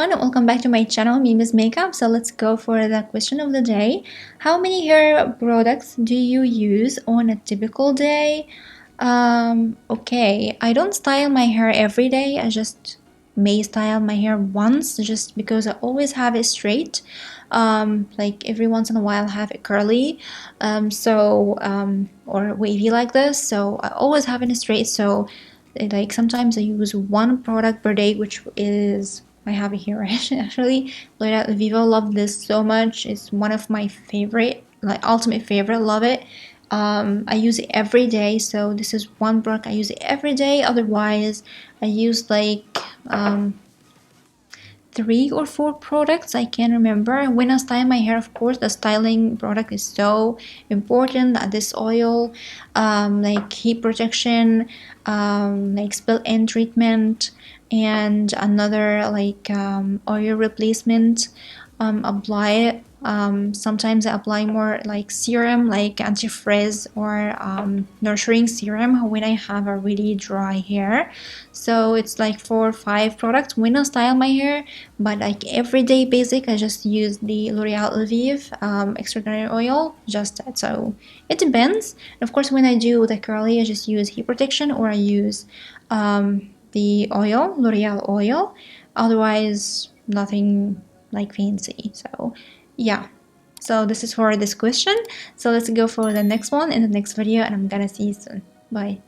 everyone, welcome back to my channel, Mimi's Makeup. So let's go for the question of the day. How many hair products do you use on a typical day? Okay, I don't style my hair every day. I just may style my hair once just because I always have it straight. Like every once in a while I have it curly, or wavy like this. So I always have it straight. So like sometimes I use one product per day, which is I have it here actually. L'Oreal Vivo, love this so much. It's one of my favorite, like ultimate favorite. Love it. I use it every day, so this is one product I use it every day. Otherwise, I use like 3 or 4 products. I can't remember. When I style my hair, of course, the styling product is so important. This oil, like heat protection, like spill-in treatment, and another like oil replacement. Apply it. Sometimes I apply more like serum, like anti-frizz or nurturing serum when I have a really dry hair. So it's like 4 or 5 products when I style my hair. But like everyday basic, I just use the L'Oreal Elvive extraordinary oil. Just that. So it depends. And of course, when I do the curly, I just use heat protection or I use the oil, L'Oreal oil. Otherwise, nothing like fancy. So yeah, so this is for this question. So let's go for the next one in the next video, and I'm gonna see you soon. Bye.